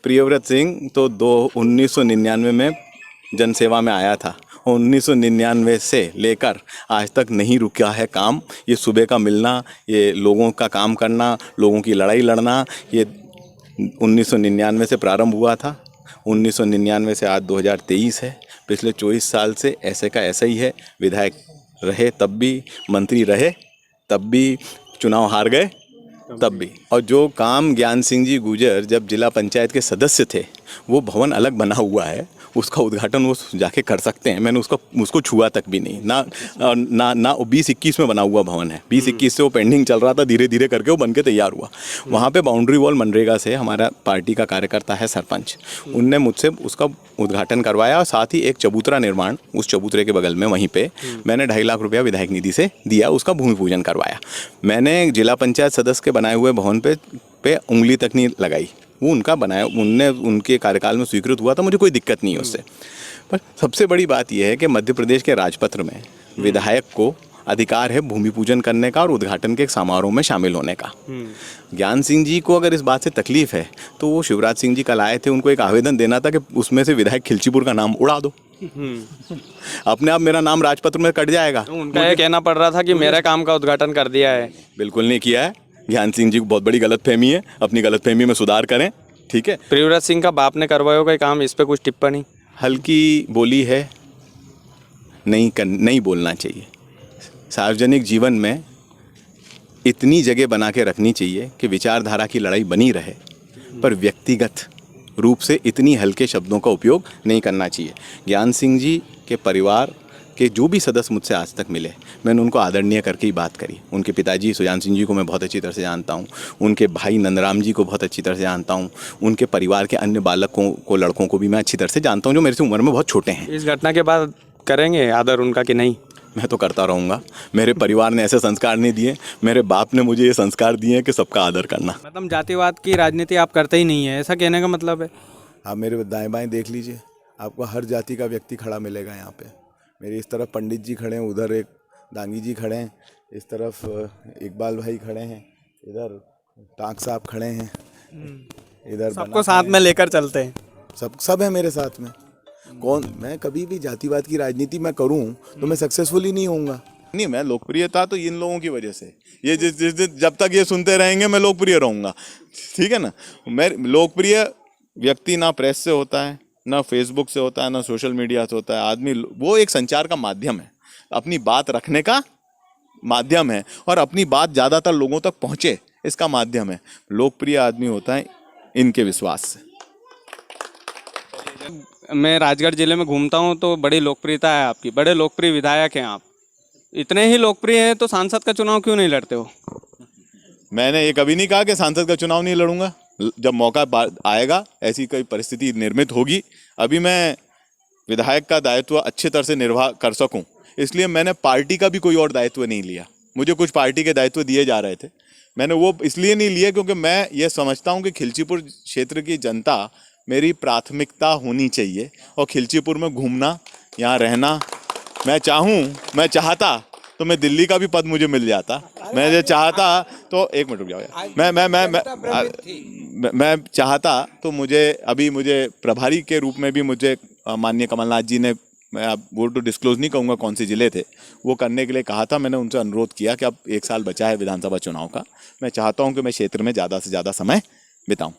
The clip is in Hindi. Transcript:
प्रियव्रत सिंह तो 1999 में जनसेवा में आया था। 1999 से लेकर आज तक नहीं रुका है काम। ये सुबह का मिलना, ये लोगों का काम करना, लोगों की लड़ाई लड़ना, ये 1999 से प्रारंभ हुआ था। 1999 से आज 2023 है। पिछले 24 साल से ऐसे का ऐसा ही है। विधायक रहे तब भी, मंत्री रहे तब भी, चुनाव हार गए तब भी। और जो काम ज्ञान सिंह जी गुजर जब जिला पंचायत के सदस्य थे, वो भवन अलग बना हुआ है, उसका उद्घाटन वो जाके कर सकते हैं। मैंने उसको छुआ तक भी नहीं। ना 20-21 में बना हुआ भवन है। 20-21 से वो पेंडिंग चल रहा था, धीरे धीरे करके वो बन के तैयार हुआ। वहाँ पे बाउंड्री वॉल मनरेगा से हमारा पार्टी का कार्यकर्ता है सरपंच, उनने मुझसे उसका उद्घाटन करवाया। और साथ ही एक चबूतरा निर्माण उस चबूतरे के बगल में वहीं पे मैंने 2.5 लाख रुपया विधायक निधि से दिया, उसका भूमि पूजन करवाया। मैंने जिला पंचायत सदस्य के बनाए हुए भवन पे उंगली तक नहीं लगाई। वो उनका बनाया, उनके कार्यकाल में स्वीकृत हुआ था, मुझे कोई दिक्कत नहीं है उससे। पर सबसे बड़ी बात यह है कि मध्य प्रदेश के राजपत्र में विधायक को अधिकार है भूमि पूजन करने का और उद्घाटन के समारोह में शामिल होने का। ज्ञान सिंह जी को अगर इस बात से तकलीफ है तो वो शिवराज सिंह जी कल आए थे, उनको एक आवेदन देना था कि उसमें से विधायक खिलचीपुर का नाम उड़ा दो। अपने आप मेरा नाम राजपत्र में कट जाएगा। उनका ये कहना पड़ रहा था कि मेरे काम का उद्घाटन कर दिया है। बिल्कुल नहीं किया है। ज्ञान सिंह जी को बहुत बड़ी गलतफहमी है, अपनी गलतफहमी में सुधार करें, ठीक है। प्रियव्रत सिंह का बाप ने करवाया होगा काम, इस पे कुछ टिप्पणी? हल्की बोली है, नहीं बोलना चाहिए। सार्वजनिक जीवन में इतनी जगह बना के रखनी चाहिए कि विचारधारा की लड़ाई बनी रहे, पर व्यक्तिगत रूप से इतनी हल्के शब्दों का उपयोग नहीं करना चाहिए। ज्ञान सिंह जी के परिवार के जो भी सदस्य मुझसे आज तक मिले, मैंने उनको आदरणीय करके ही बात करी। उनके पिताजी सुजान सिंह जी को मैं बहुत अच्छी तरह से जानता हूँ, उनके भाई नंदराम जी को बहुत अच्छी तरह से जानता हूँ, उनके परिवार के अन्य बालकों को, लड़कों को भी मैं अच्छी तरह से जानता हूँ, जो मेरे से उम्र में बहुत छोटे हैं। इस घटना के बाद करेंगे आदर उनका कि नहीं? मैं तो करता रहूँगा। मेरे परिवार ने ऐसे संस्कार नहीं दिए, मेरे बाप ने मुझे ये संस्कार दिए हैं कि सबका आदर करना। मतलब जातिवाद की राजनीति आप करते ही नहीं है, ऐसा कहने का मतलब है? आप मेरे दाएं बाएं देख लीजिए, आपको हर जाति का व्यक्ति खड़ा मिलेगा यहाँ पे। मेरी इस तरफ पंडित जी खड़े हैं, उधर एक दांगी जी खड़े हैं, इस तरफ इकबाल भाई खड़े हैं, इधर टाक साहब खड़े हैं, इधर सबको साथ में लेकर चलते हैं। सब है मेरे साथ में। मैं कभी भी जातिवाद की राजनीति मैं करूं तो मैं सक्सेसफुल ही नहीं होऊंगा। नहीं, मैं लोकप्रियता तो इन लोगों की वजह से, ये जब तक ये सुनते रहेंगे मैं लोकप्रिय रहूंगा, ठीक है ना। मैं लोकप्रिय व्यक्ति ना प्रेस से होता है, ना फेसबुक से होता है, ना सोशल मीडिया से होता है। आदमी वो एक संचार का माध्यम है, अपनी बात रखने का माध्यम है, और अपनी बात ज़्यादातर लोगों तक पहुँचे इसका माध्यम है। लोकप्रिय आदमी होता है इनके विश्वास से। मैं राजगढ़ जिले में घूमता हूँ तो बड़ी लोकप्रियता है आपकी, बड़े लोकप्रिय विधायक हैं आप। इतने ही लोकप्रिय हैं तो सांसद का चुनाव क्यों नहीं लड़ते हो? मैंने ये कभी नहीं कहा कि सांसद का चुनाव नहीं लड़ूंगा। जब मौका आएगा, ऐसी कोई परिस्थिति निर्मित होगी। अभी मैं विधायक का दायित्व अच्छी तरह से निर्वाह कर सकूं, इसलिए मैंने पार्टी का भी कोई और दायित्व नहीं लिया। मुझे कुछ पार्टी के दायित्व दिए जा रहे थे, मैंने वो इसलिए नहीं लिए क्योंकि मैं ये समझता हूं कि खिलचीपुर क्षेत्र की जनता मेरी प्राथमिकता होनी चाहिए। और खिलचीपुर में घूमना, यहाँ रहना, मैं चाहता तो मैं दिल्ली का भी पद मुझे मिल जाता। मैं ये चाहता तो एक मिनट रुक जाओ यार। मैं चाहता तो मुझे प्रभारी के रूप में भी मुझे माननीय कमलनाथ जी ने, मैं अब वो तो डिस्क्लोज नहीं कहूँगा कौन से ज़िले थे, वो करने के लिए कहा था। मैंने उनसे अनुरोध किया कि अब 1 साल बचा है विधानसभा चुनाव का, मैं चाहता हूँ कि मैं क्षेत्र में ज़्यादा से ज़्यादा समय बिताऊँ।